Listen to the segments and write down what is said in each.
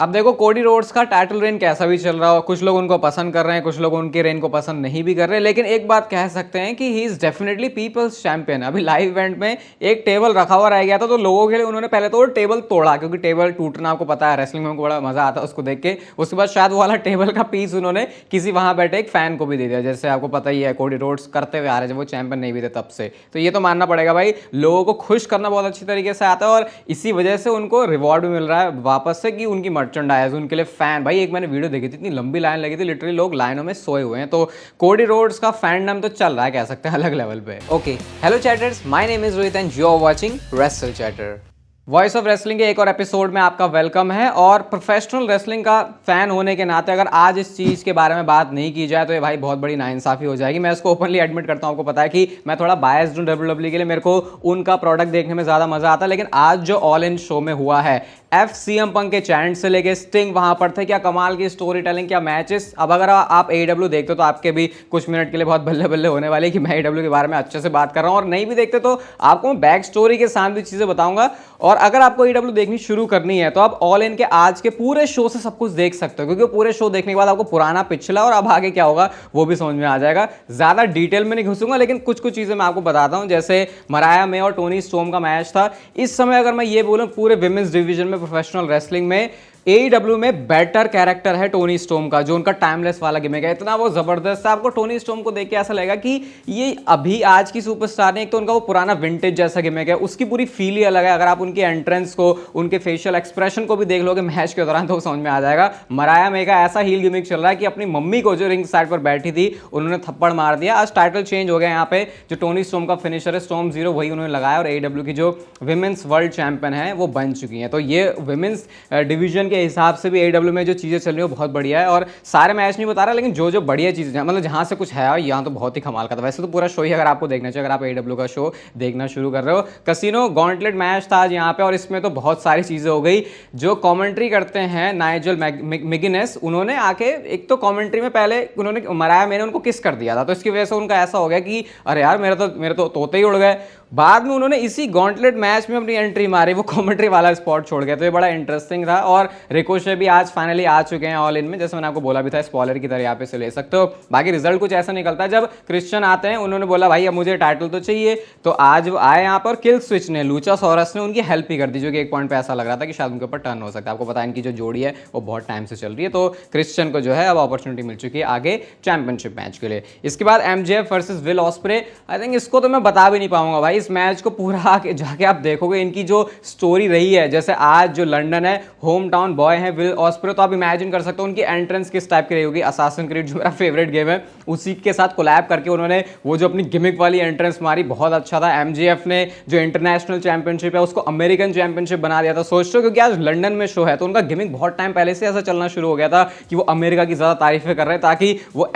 अब देखो Cody Rhodes का टाइटल रेन कैसा भी चल रहा हो, कुछ लोग उनको पसंद कर रहे हैं, कुछ लोग उनके रेन को पसंद नहीं भी कर रहे, लेकिन एक बात कह सकते हैं कि he is definitely people's champion. अभी लाइव इवेंट में एक टेबल रखा हुआ रह गया था, तो लोगों के लिए उन्होंने पहले तो वो टेबल तोड़ा, क्योंकि टेबल टूटना आपको पता है, रेसलिंग में उनको बड़ा मजा आता है उसको देख के। उसके बाद शायद वो वाला टेबल का पीस उन्होंने किसी वहां बैठे एक फैन को भी दे दिया, जैसे आपको पता ही है कोडी रोड्स करते हुए आ रहे हैं जब वो चैंपियन नहीं भी थे तब से। तो ये तो मानना पड़ेगा भाई, लोगों को खुश करना बहुत अच्छी तरीके से आता है, और इसी वजह से उनको रिवॉर्ड भी मिल रहा है वापस से कि उनकी मर्चेंडाइज, उनके लिए फैन। भाई एक मैंने वीडियो देखी थी, इतनी लंबी लाइन लगी थी, लिटरली लोग लाइनों में सोए हुए हैं। तो कोडी रोड्स का फैंडम तो चल रहा है, कह सकते हैं अलग लेवल पे। Okay, hello chatters, my name is Rohit and you are watching wrestle chatter. Voice of wrestling के एक और एपिसोड में आपका वेलकम है। और प्रोफेशनल रेसलिंग का फैन होने के नाते अगर आज इस चीज़ के बारे में बात नहीं की जाए तो ये भाई बहुत बड़ी नाइंसाफ़ी हो जाएगी। मैं इसको ओपनली एडमिट करता हूँ, आपको पता है कि मैं थोड़ा बायस्ड हूँ डब्ल्यूडब्ल्यूई के लिए, मेरे को उनका प्रोडक्ट देखने में ज़्यादा मज़ा आता है। लेकिन आज जो ऑल इन शो में हुआ है, CM पंक के चैंट से लेके स्टिंग वहां पर थे, क्या कमाल की स्टोरी टेलिंग, क्या मैचेस। अब अगर आप AEW देखते हो तो आपके भी कुछ मिनट के लिए बहुत बल्ले बल्ले होने वाले कि मैं AEW के बारे में अच्छे से बात कर रहा हूं, और नहीं भी देखते तो आपको मैं बैक स्टोरी के साथ भी चीजें बताऊंगा। और अगर आपको AEW देखनी शुरू करनी है तो आप ऑल इन के आज के पूरे शो से सब कुछ देख सकते हो, क्योंकि पूरे शो देखने के बाद आपको पुराना, पिछला और अब आगे क्या होगा वो भी समझ में आ जाएगा। ज्यादा डिटेल में नहीं घुसूंगा, लेकिन कुछ कुछ चीजें मैं आपको बताता हूं। जैसे मराया मे और टोनी स्टॉर्म का मैच था। इस समय अगर मैं ये बोलूं पूरे विमेंस डिवीजन में प्रोफेशनल रेसलिंग में AEW में बेटर कैरेक्टर है टोनी स्टॉर्म का, जो उनका टाइमलेस वाला गिमिक है, इतना वो जबरदस्त है। आपको टोनी स्टॉर्म को देख के ऐसा लगेगा कि ये अभी आज की सुपरस्टार नहीं, एक तो उनका वो पुराना विंटेज जैसा गिमिक है, उसकी पूरी फील ही अलग है। अगर आप उनकी एंट्रेंस को, उनके फेशियल एक्सप्रेशन को भी देख लोगे मैच के दौरान तो समझ में आ जाएगा। मराया मे का ऐसा हील गिमिक चल रहा है कि अपनी मम्मी को जो रिंग साइड पर बैठी थी उन्होंने थप्पड़ मार दिया। आज टाइटल चेंज हो गया, यहाँ पे जो टोनी स्टॉर्म का फिनिशर है स्टॉर्म जीरो वही उन्होंने लगाया, और AEW की जो विमेंस वर्ल्ड चैंपियन है वो बन चुकी है। तो ये विमेंस डिवीजन के हिसाब से भी AEW में जो चीजें चल रही है बहुत बढ़िया है। और सारे मैच नहीं बता रहा, लेकिन जो जो बढ़िया चीजें मतलब जहां से कुछ है यहाँ तो बहुत ही कमाल का था। वैसे तो पूरा शो ही अगर आपको देखना चाहिए, अगर आप AEW का शो देखना शुरू कर रहे हो। कसिनो गॉन्टलेट मैच था आज यहाँ पे, और इसमें तो बहुत सारी चीजें हो गई। जो कमेंट्री करते हैं नाइजल मैगिनेस, उन्होंने आके एक तो कमेंट्री में पहले उन्होंने मराया मैंने उनको किस कर दिया था, तो इसकी वजह से उनका ऐसा हो गया कि अरे यार मेरे तो तोते ही उड़ गए। बाद में उन्होंने इसी गॉन्टलेट मैच में अपनी एंट्री मारी, वो कमेंट्री वाला स्पॉट छोड़ गया, तो ये बड़ा इंटरेस्टिंग था। और रिकोशे भी आज फाइनली आ चुके हैं ऑल इन में, जैसे मैंने आपको बोला भी था, स्पॉइलर की तरह यहाँ पे से ले सकते हो। बाकी रिजल्ट कुछ ऐसा निकलता है, जब क्रिश्चियन आते हैं उन्होंने बोला भाई अब मुझे टाइटल तो चाहिए, तो आज वो आए यहाँ पर। किल स्विच ने, लूचासोरस ने उनकी हेल्प ही कर दी, जो कि एक पॉइंट पे ऐसा लग रहा था कि शायद उनके ऊपर टर्न हो सकता है। आपको पता है इनकी जो जोड़ी है वो बहुत टाइम से चल रही है, तो क्रिश्चियन को जो है अब अपॉर्चुनिटी मिल चुकी है आगे चैंपियनशिप मैच के लिए। इसके बाद MJF versus will osprey, I think इसको तो मैं बता भी नहीं पाऊंगा भाई। इस मैच को पूरा जाके आप देखोगे, इनकी जो स्टोरी रही है, जैसे आज जो लंदन है होम टाउन बॉय है विल ऑस्प्रे, तो आप इमेजिन कर सकते हो उनकी एंट्रेंस किस टाइप की रही होगी। असासिन क्रीड जो मेरा फेवरेट गेम है उसी के साथ कोलैब करके उन्होंने वो जो अपनी गिमिक वाली एंट्रेंस मारी, बहुत अच्छा था। MJF ने जो इंटरनेशनल चैंपियनशिप है उसको अमेरिकन चैंपियनशिप बना दिया था। सोचो क्योंकि आज लंदन में शो है, तो उनका गिमिक बहुत टाइम पहले से ऐसा चलना शुरू हो गया था कि वो अमेरिका की ज्यादा तारीफें कर रहे हैं, ताकि वो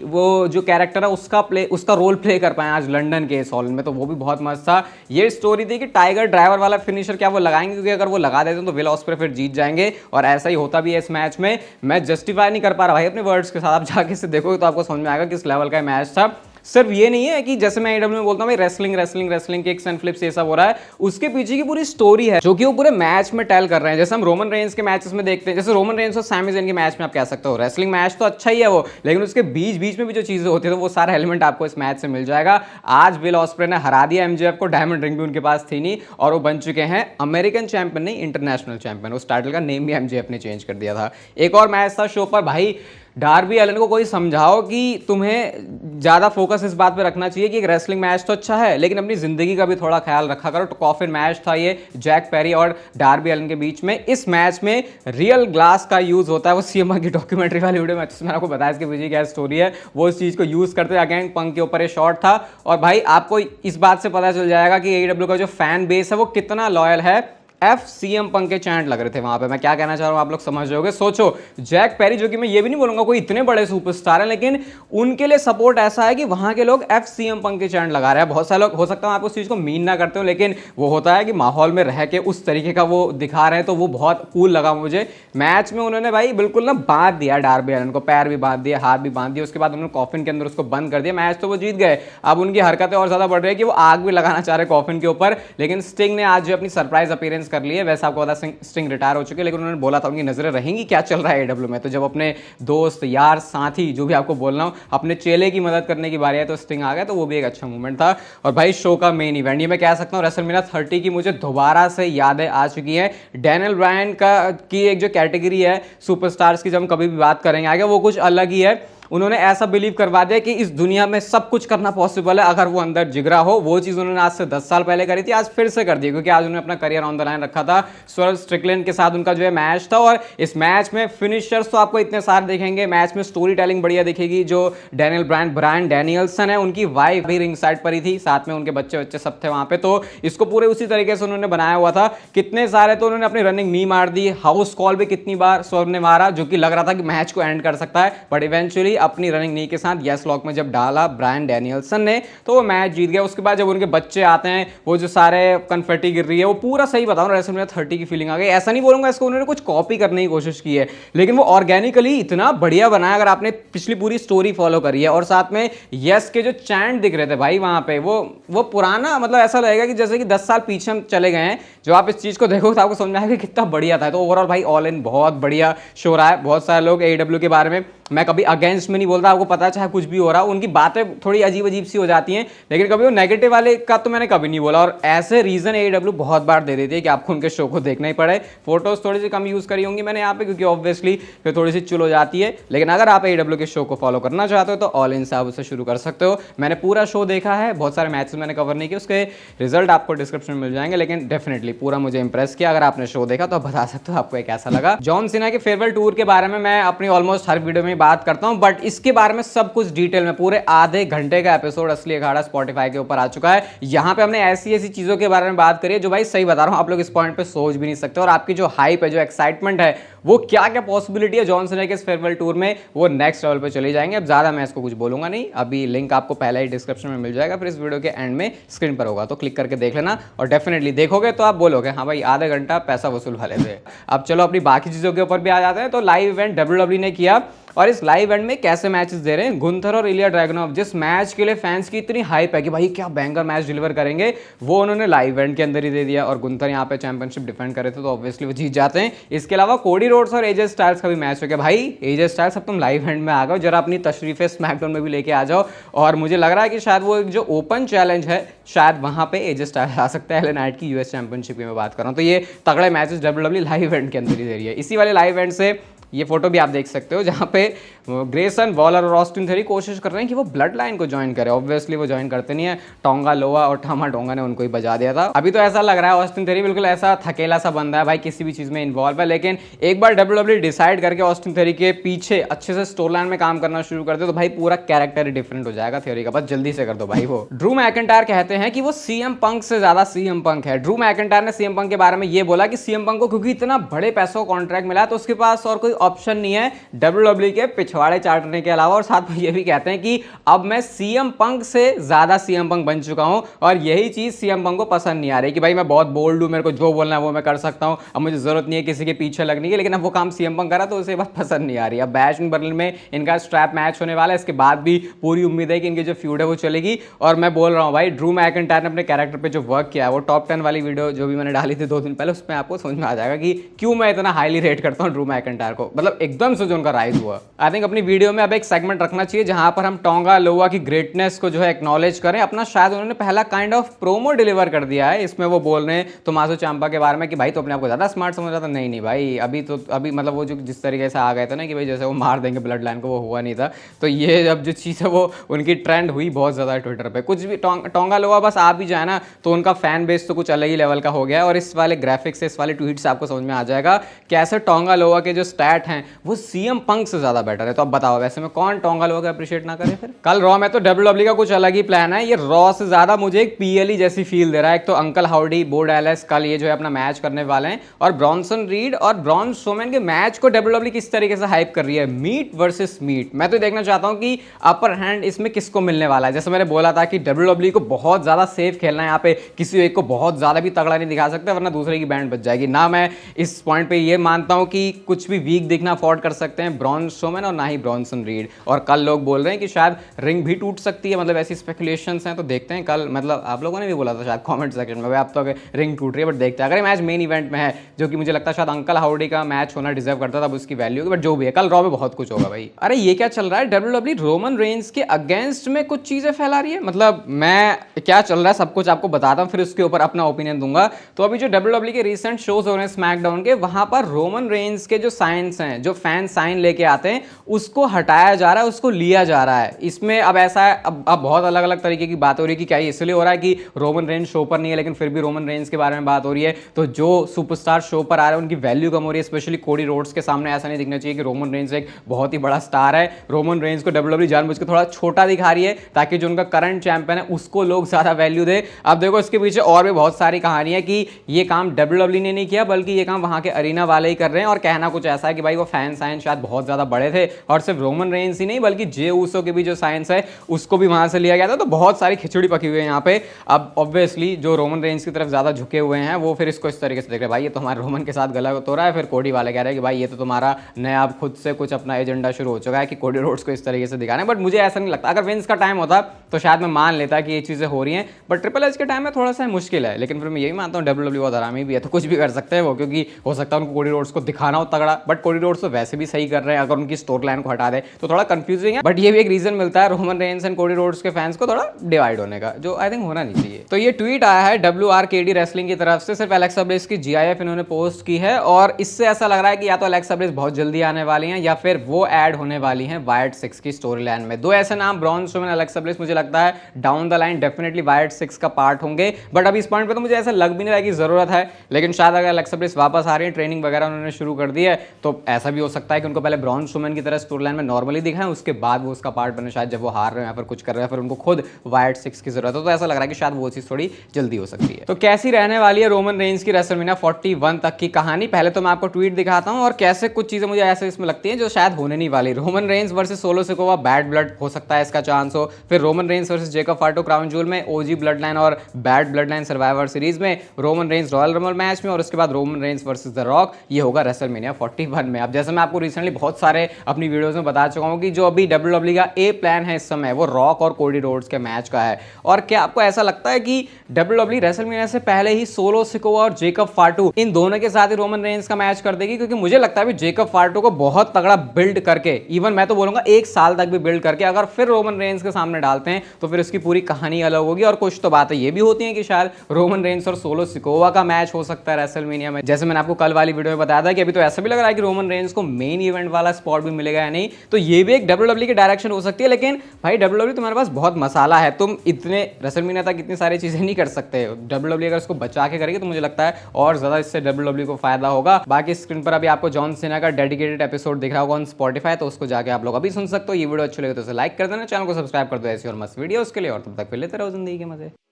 वो जो कैरेक्टर है उसका रोल प्ले कर पाए आज लंदन के इस हॉल में, तो वो भी बहुत मस्त था। ये स्टोरी थी कि टाइगर ड्राइवर वाला फिनिशर क्या वो लगाएंगे, क्योंकि अगर वो लगा देते तो विल ऑस्प्रे फिर जीत जाएंगे, और ऐसा ही होता भी है इस मैच में। मैं जस्टिफाई नहीं कर पा रहा भाई अपने वर्ड्स के साथ, आप जाके से देखोगे तो आपको समझ में आएगा किस लेवल का मैच था। सिर्फ ये नहीं है कि जैसे मैं AEW में बोलता हूँ भाई रेसलिंग किक्स एंड फ्लिप्स ये सब हो रहा है, उसके पीछे की पूरी स्टोरी है जो कि वो पूरे मैच में टेल कर रहे हैं। जैसे हम रोमन रेंस के मैचेस में देखते हैं, जैसे रोमन रेंस और सैमी ज़ेन के मैच में आप कह सकते हो रेसलिंग मैच तो अच्छा ही है वो, लेकिन उसके बीच बीच में भी जो चीजें होती है तो वो सारा एलिमेंट आपको इस मैच से मिल जाएगा। आज विल ऑस्प्रे ने हरा दिया MJF को, डायमंड रिंग भी उनके पास थी नहीं, और वो बन चुके हैं अमेरिकन चैंपियन नहीं इंटरनेशनल चैंपियन। उस टाइटल का नेम भी MJF ने चेंज कर दिया था। एक और मैच था शो पर भाई, डार्बी एलन को कोई समझाओ कि तुम्हें ज़्यादा फोकस इस बात पे रखना चाहिए कि एक रेसलिंग मैच तो अच्छा है, लेकिन अपनी ज़िंदगी का भी थोड़ा ख्याल रखा करो। तो कॉफिन मैच था ये जैक पेरी और डार्बी एलन के बीच में। इस मैच में रियल ग्लास का यूज़ होता है, वो CM की डॉक्यूमेंट्री वाली वीडियो में मैंने आपको बताया इसके पीछे क्या स्टोरी है, वो इस चीज़ को यूज़ करते अगेन पंक के ऊपर ये शॉट था। और भाई आपको इस बात से पता चल जाएगा कि AEW का जो फैन बेस है वो कितना लॉयल है। CM पंक के चैंट लग रहे थे वहां पे। मैं क्या कहना चाह रहा हूं आप लोग समझ रहे होगे। सोचो जैक पेरी, जो कि मैं ये भी नहीं बोलूंगा कोई इतने बड़े सुपरस्टार हैं, लेकिन उनके लिए सपोर्ट ऐसा है कि वहां के लोग CM पंक के चैंट लगा रहे हैं। बहुत सारे लोग, हो सकता है आप उस चीज को मीन ना करते हो, लेकिन वो होता है कि माहौल में रह के उस तरीके का वो दिखा रहे हैं, तो वो बहुत कूल लगा मुझे। मैच में उन्होंने भाई बिल्कुल ना बांध दिया डार्बी एलन को, पैर भी बांध दिया, हाथ भी बांध दिया, उसके बाद उन्होंने कॉफिन के अंदर उसको बंद कर दिया। मैच तो वो जीत गए। अब उनकी हरकतें और ज्यादा बढ़ रही है कि वो आग भी लगाना चाह रहे कॉफिन के ऊपर, लेकिन स्टिंग ने आज जो अपनी सरप्राइज अपीयरेंस डिफेंस कर ली है। वैसे आपको पता स्टिंग रिटायर हो चुके हैं, लेकिन उन्होंने बोला था उनकी नजरें रहेंगी क्या चल रहा है एडब्ल्यू में। तो जब अपने दोस्त यार साथी जो भी आपको बोलना हो अपने चेले की मदद करने की बारी है तो स्टिंग आ गया, तो वो भी एक अच्छा मूवमेंट था। और भाई शो का मेन इवेंट, ये मैं कह सकता हूँ रेसलमेनिया 30 की मुझे दोबारा से यादें आ चुकी हैं। डैनियल ब्रायन का की एक जो कैटेगरी है सुपरस्टार्स की, जब हम कभी भी बात करेंगे आगे, वो कुछ अलग ही है। उन्होंने ऐसा बिलीव करवा दिया कि इस दुनिया में सब कुछ करना पॉसिबल है अगर वो अंदर जिगरा हो। वो चीज उन्होंने आज से 10 साल पहले करी थी, आज फिर से कर दी, क्योंकि आज उन्होंने अपना करियर ऑन द लाइन रखा था। स्वर्व स्ट्रिकलैंड के साथ उनका जो है मैच था, और इस मैच में फिनिशर्स तो आपको इतने सारे देखेंगे, मैच में स्टोरी टेलिंग बढ़िया दिखेगी। जो डैनियल ब्रायन डैनियल्सन है, उनकी वाइफ भी रिंग साइड पर ही थी, साथ में उनके बच्चे सब थे वहां पे। तो इसको पूरे उसी तरीके से उन्होंने बनाया हुआ था। कितने सारे तो उन्होंने अपनी रनिंग नी मार दी, हाउस कॉल भी कितनी बार स्वर्व ने मारा, जो कि लग रहा था कि मैच को एंड कर सकता है, बट इवेंचुअली अपनी रनिंग नी के साथ यस लॉक में जब डाला ब्रायन डैनियल्सन ने, तो वो मैच जीत गया। उसके बाद जब उनके बच्चे आते हैं, वो जो सारे कन्फेटी गिर रही है, वो पूरा सही बताऊं रेसलमेनिया 30 की फीलिंग आ गई। ऐसा नहीं बोलूंगा इसको उन्होंने कुछ कॉपी करने की कोशिश की है, लेकिन वो ऑर्गेनिकली इतना बढ़िया बनाया। अगर आपने पिछली पूरी स्टोरी फॉलो करी है, और साथ में यस के जो चैंट दिख रहे थे भाई वहां पे, वो पुराना, मतलब ऐसा लगेगा कि जैसे कि 10 साल पीछे हम चले गए हैं। जो आप इस चीज को देखो तो आपको समझ में आएगा कितना बढ़िया था। तो ओवरऑल भाई ऑल इन बहुत बढ़िया शो रहा है। बहुत सारे लोग AEW के बारे में, मैं कभी अगेंस्ट में नहीं बोलता, आपको पता है चाहे कुछ भी हो रहा, उनकी बातें थोड़ी अजीब अजीब सी हो जाती हैं, लेकिन कभी वो नेगेटिव वाले का तो मैंने कभी नहीं बोला। और ऐसे रीजन AEW बहुत बार दे देती है कि आपको उनके शो को देखना ही पड़े। फोटोज थोड़ी सी कम यूज करी होंगी मैंने यहाँ पे, क्योंकि ऑब्वियसली फिर थोड़ी सी चुल हो जाती है। लेकिन अगर आप AEW के शो को फॉलो करना चाहते हो तो ऑल इन साहब उससे शुरू कर सकते हो। मैंने पूरा शो देखा है, बहुत सारे मैचेस मैंने कवर नहीं किए, उसके रिजल्ट आपको डिस्क्रिप्शन में मिल जाएंगे, लेकिन डेफिनेटली पूरा मुझे इंप्रेस किया। अगर आपने शो देखा तो आप बता सकते हो आपको कैसा लगा। जॉन सीना के फेयरवेल टूर के बारे में मैं अपनी ऑलमोस्ट हर वीडियो में बात करता हूं, बट इसके बारे में सब कुछ डिटेल में, पूरे आधे घंटे का एपिसोड असली अखाड़ा स्पॉटिफाई के ऊपर आ चुका है। यहां पे हमने ऐसी ऐसी चीजों के बारे में बात करी है जो भाई सही बता रहा हूं आप लोग इस पॉइंट पे सोच भी नहीं सकते। और आपकी जो हाइप है, जो एक्साइटमेंट है, वो क्या क्या पॉसिबिलिटी है जॉन सीना के इस फेयरवेल टूर में, वो नेक्स्ट लेवल पे चले जाएंगे। अब ज्यादा मैं इसको कुछ बोलूंगा नहीं, अभी लिंक आपको पहले ही डिस्क्रिप्शन में मिल जाएगा, फिर इस वीडियो के एंड में स्क्रीन पर होगा, तो क्लिक करके देख लेना। और डेफिनेटली देखोगे तो आप बोलोगे हाँ भाई आधा घंटा पैसा वसूल वाले थे। अब चलो अपनी बाकी चीजों के ऊपर भी आ जाते हैं। तो लाइव इवेंट WWE ने किया, और इस लाइव इवेंट में कैसे मैचेस दे रहे हैं गुंथर और इलिया ड्रैगुनोव, जिस मैच के लिए फैंस की इतनी हाइप है कि भाई क्या बैंगर मैच डिलीवर करेंगे, वो उन्होंने लाइव इवेंट के अंदर ही दे दिया। और गुंथर यहाँ पे चैंपियनशिप डिफेंड कर रहे थे, तो ऑब्वियसली वो जीत जाते हैं। इसके अलावा कोडी रोड्स और AJ स्टाइल्स का भी मैच हो गया। भाई AJ स्टाइल्स अब तुम लाइव इवेंट में आ गए, जरा अपनी तशरीफे स्मैकडाउन में भी लेके आ जाओ। और मुझे लग रहा है कि शायद वो एक जो ओपन चैलेंज है, शायद वहां पे AJ स्टाइल्स आ सकता है। LA नाइट की US चैंपियनशिप की मैं बात कर रहा हूँ। तो ये तगड़े मैचेस WWE लाइव इवेंट के अंदर ही दे रही है। इसी वाले लाइव इवेंट से ये फोटो भी आप देख सकते हो, जहां पे ग्रेसन वॉलर और ऑस्टिन थेरी कोशिश कर रहे हैं कि वो ब्लड लाइन को ज्वाइन करे। ऑब्वियसली वो ज्वाइन करते नहीं है, टोंगा लोआ और टामा टोंगा ने उनको ही बजा दिया था। अभी तो ऐसा लग रहा है ऑस्टिन थेरी बिल्कुल ऐसा थकेला सा बंदा है भाई, किसी भी चीज में इन्वॉल्व है। लेकिन एक बार WWE डिसाइड करके ऑस्टिन थेरी के पीछे अच्छे से स्टोरी लाइन में काम करना शुरू कर दे, तो भाई पूरा कैरेक्टर ही डिफरेंट हो जाएगा थ्योरी का। बस जल्दी से कर दो भाई। वो ड्रू मैकिंटायर कहते हैं कि वो CM पंक से ज्यादा CM पंक है। ड्रू मैकिंटायर ने CM पंक के बारे में ये बोला कि CM पंक को क्योंकि इतना बड़े पैसों का कॉन्ट्रैक्ट मिला है, तो उसके पास और कोई ऑप्शन नहीं है WWE के पिछवाड़े चाटने के अलावा। और साथ में ये भी कहते हैं कि अब मैं CM पंक से ज्यादा CM पंक बन चुका हूं, और यही चीज CM पंक को पसंद नहीं आ रही कि भाई मैं बहुत बोल्ड हूं, मेरे को जो बोलना है वो मैं कर सकता हूं, अब मुझे जरूरत नहीं है किसी के पीछे लगने की। लेकिन अब वो काम CM पंक करा तो उसे बात पसंद नहीं आ रही। अब बैश इन बर्लिन में इनका स्ट्रैप मैच होने वाला है, इसके बाद भी पूरी उम्मीद है कि इनकी जो फ्यूड है वो चलेगी। और मैं बोल रहा हूं भाई ड्रू मैकिंटायर ने अपने कैरेक्टर पे जो वर्क किया है, वो टॉप 10 वाली वीडियो जो भी मैंने डाली थी 2 दिन पहले, उसमें आपको समझ में आ जाएगा कि क्यों मैं इतना हाईली रेट करता हूं ड्रू मैकिंटायर को। मतलब एकदम से जो उनका राइज हुआ। आई थिंक अपनी वीडियो में अब एक सेगमेंट रखना चाहिए जहां पर हम टोंगा लोआ की ग्रेटनेस को जो है एक्नॉलेज करें। अपना शायद उन्होंने पहला काइंड ऑफ प्रोमो डिलीवर कर दिया है। इसमें वो बोल रहे हैं टोमासो चांपा के बारे में कि भाई तो अपने आप को ज्यादा स्मार्ट समझ रहा था। नहीं भाई, अभी मतलब वो जो जिस तरीके से आ गए थे ना कि भाई जैसे वो मार देंगे ब्लड लाइन को, वो हुआ नहीं था। तो ये अब जो चीज़ है वो उनकी ट्रेंड हुई बहुत ज़्यादा ट्विटर पे। कुछ भी टोंगा लोआ बस आ भी जाए ना तो उनका फैन बेस तो कुछ अलग ही लेवल का हो गया है। और इस वाले ग्राफिक्स से, इस वाले ट्वीट से आपको समझ में आ जाएगा कैसे टोंगा लोआ के जो स्टैट हैं वो CM पंक से ज़्यादा बेटर है। तो अब बताओ वैसे में कौन टोंगा लोआ को अप्रिशिएट ना करे फिर। कल रॉ में तो WWE का कुछ अलग ही प्लान है। ये रॉ से ज़्यादा मुझे एक PLE जैसी फील दे रहा है। एक तो अंकल हाउडी, बो डैलस कल ये जो है अपना मैच करने वाले हैं, और ब्रॉन्सन रीड और ब्रॉन स्ट्रोमैन के मैच को WWE किस तरीके से हाइप कर रही है, मीट वर्सेस मीट। मैं तो देखना चाहता हूं कि अपर हैंड इसमें किसको मिलने वाला है। जैसे मैंने बोला था कि WWE को बहुत ज्यादा सेफ खेलना है, यहाँ पे किसी एक को बहुत ज्यादा भी तगड़ा नहीं दिखा सकते वरना दूसरे की बैंड बच जाएगी। ना मैं इस पॉइंट पे ये मानता हूं कि कुछ भी वीक वीक दिखना अफोर्ड कर सकते हैं ब्रॉन स्ट्रोमैन और ना ही ब्रॉनसन रीड। और कल लोग बोल रहे हैं कि शायद रिंग भी टूट सकती है, मतलब ऐसी स्पेकुलेशंस हैं, तो देखते हैं कल। मतलब आप लोगों ने भी बोला था शायद कमेंट सेक्शन में आप तो रिंग टूट रही है, बट देखते हैं। अगर मैच मेन इवेंट में है, जो कि मुझे लगता है शायद अंकल हाउडी का मैच होना डिजर्व करता था, उसकी वैल्यू, बट जो भी है कल रॉ में बहुत कुछ होगा भाई। अरे ये क्या चल रहा है, डब्ल्यूडब्ल्यू रोमन रेंज के अगेंस्ट में कुछ चीजें फैला रही है। मतलब मैं क्या चल रहा है सब कुछ आपको बताता हूं, फिर उसके ऊपर अपना ओपिनियन दूंगा। तो अभी जो डब्ल्यूडब्ल्यू के रिसेंट शोज हो रहे हैं स्मैकडाउन के, वहां पर रोमन रेंज के जो साइंस हैं, जो फैन साइन लेके आते हैं, उसको हटाया जा रहा है, उसको लिया जा रहा है। इसमें अब ऐसा है, अब बहुत अलग अलग तरीके की बात हो रही है कि क्या ये इसलिए हो रहा है कि रोमन रेंज शो पर नहीं है, लेकिन फिर भी रोमन रेंज के बारे में बात हो रही है। तो जो सुपरस्टार शो पर आ रहे हैं उनकी वैल्यू कम हो रही है, स्पेशली कोडी रोड्स के सामने ऐसा नहीं दिखना चाहिए कि रोमन रेंज एक बहुत ही बड़ा स्टार है। रोमन रेंज को डब्ल्यूडब्ल्यू जानबूझ के थोड़ा छोटा दिखा रही है ताकि जो उनका करंट चैंपियन है उसको लोग ज्यादा वैल्यू दे। अब देखो इसके पीछे और भी बहुत सारी कहानी है कि ये काम डब्ल्यूडब्ल्यू ने नहीं किया, बल्कि ये काम वहां के अरीना वाले ही कर रहे हैं। और कहना कुछ ऐसा है कि भाई वो फैन साइन शायद बहुत ज्यादा बड़े थे, और सिर्फ रोमन रेंज ही नहीं बल्कि जे ऊसो के भी जो साइंस है उसको भी वहां से लिया गया था। तो बहुत सारी खिचड़ी पकी हुई है यहाँ पे। अब ऑब्वियसली जो रोमन रेंज की तरफ ज्यादा झुके हुए हैं वो फिर इसको इस तरीके से देख रहे हैं, भाई ये तो हमारे रोमन के साथ गलत हो रहा है। फिर कोडी वाले कह रहे हैं कि भाई ये तो तुम्हारा नया खुद से कुछ अपना एजेंडा शुरू हो चुका है कि कोडी रोड्स को इस तरीके से दिखाना है। बट मुझे ऐसा नहीं लगता, अगर विंस का टाइम होता तो शायद मैं मान लेता कि ये चीजें हो रही हैं, बट ट्रिपल एच के टाइम में थोड़ा सा मुश्किल है। लेकिन फिर मैं यही मानता हूँ डब्ल्यूडब्ल्यू बहुत आरामी भी है, तो कुछ भी कर सकते हैं वो, क्योंकि हो सकता है उनको कोडी रोड्स को दिखाना हो तगड़ा, बट कोडी रोड्स तो वैसे भी सही कर रहे हैं। अगर उनकी स्टोरी लाइन को हटा दे तो थोड़ा कंफ्यूजिंग है, बट ये भी एक रीजन मिलता है Roman Reigns and Cody Rhodes के फैंस को थोड़ा डिवाइड होने का, जो आई थिंक होना नहीं चाहिए। तो ये ट्वीट आया है WRKD रेसलिंग की तरफ से, सिर्फ एलेक्सा ब्लिस की GIF इन्होंने पोस्ट की है, और इससे ऐसा लग रहा है कि या तो एलेक्सा ब्लिस बहुत जल्दी आने वाली हैं या फिर वो ऐड होने वाली हैं वायर्ड 6 की स्टोरी लाइन में। दो ऐसे नाम, ब्रॉन स्ट्रोमैन, एलेक्सा ब्लिस, मुझे लगता है down the line definitely wired 6 का पार्ट होंगे। बट अभी इस पॉइंट पे तो मुझे ऐसा लग भी नहीं रहा कि जरूरत है, लेकिन शायद अगर एलेक्सा ब्लिस वापस आ रही है, ट्रेनिंग वगैरह उन्होंने शुरू कर दी है, तो ऐसा भी हो सकता है कि उनको पहले ब्रॉन स्ट्रोमैन की तरह स्टोरी लाइन में नॉर्मली दिखाएं, उसके बाद वो उसका पार्ट बने, शायद जब वो हार रहे हैं या फिर कुछ कर रहे हैं फिर उनको खुद वायर्ड 6 की जरूरत हो। तो ऐसा लग रहा है कि शायद वो चीज थोड़ी जल्दी हो सकती है। तो कैसी रहने वाली है रोमन रेंज की रेसलमेनिया 41 तक की कहानी, पहले तो मैं आपको ट्वीट दिखाता हूं और कैसे कुछ चीजें मुझे ऐसे इसमें लगती हैं जो शायद होने नहीं वाली। Roman Reigns versus Solo Sikoa, bad blood हो सकता है इसका चांस हो। फिर Roman Reigns versus Jacob Fatu Crown Jewel में, ओजी ब्लड लाइन और bad blood line survivor series में, Roman Reigns Royal Rumble match में, और उसके बाद Roman Reigns versus the Rock. ये होगा रेसलमेनिया 41 में। अब जैसे मैं आपको रिसेंटली बहुत सारे अपनी वीडियोस में बता चुका हूं कि जो अभी डब्ल्यूडब्ल्यू का ए प्लान है इस समय वो रॉक और कोडी रोड्स के मैच का है। और क्या आपको ऐसा लगता है कि डब्ल्यूडब्ल्यू रेसलमेनिया से पहले ही सोलो सिकोवा और जेकब फाटू इन दोनों के साथ ही रोमन रेंज का मैच कर देगी? क्योंकि मुझे लगता है जेकब फाटू को बहुत तगड़ा बिल्ड करके, इवन मैं तो बोलूंगा 1 साल तक भी बिल्ड करके अगर फिर रोमन रेंज के सामने डालते हैं तो फिर उसकी पूरी कहानी अलग होगी। और कुछ तो बातें ये भी होती हैं कि शायद रोमन रेंज और सोलो सिकोवा का मैच हो सकता है रेसलमेनिया में। जैसे मैंने आपको कल वाली वीडियो में बताया था कि अभी तो ऐसा भी लग रहा है कि रोमन रेंज को मेन इवेंट वाला स्पॉट भी मिलेगा या नहीं, तो ये भी एक डब्ल्यूडब्ल्यू की डायरेक्शन हो सकती है। लेकिन भाई डब्ल्यूडब्ल्यू तुम्हारे पास बहुत मसाला है, तुम इतने रेसलमेनिया तक इतनी सारी चीजें नहीं कर सकते। डब्ल्यूडब्ल्यू अगर इसको बचा के करेगी तो मुझे लगता है और ज्यादा इससे डब्ल्यूडब्ल्यू को फायदा होगा। बाकी स्क्रीन पर अभी आपको जॉन सीना का डेडिकेटेड एपिसोड दिख रहा होगा ऑन स्पॉटिफाई, तो उसको जाके आप लोग अभी सुन सकते हो। ये वीडियो अच्छी लगे तो लाइक कर देना, चैनल को सब्सक्राइब कर दो ऐसी और मस्त वीडियोस के लिए, और तब तक फिर लेते रहो जिंदगी के मजे।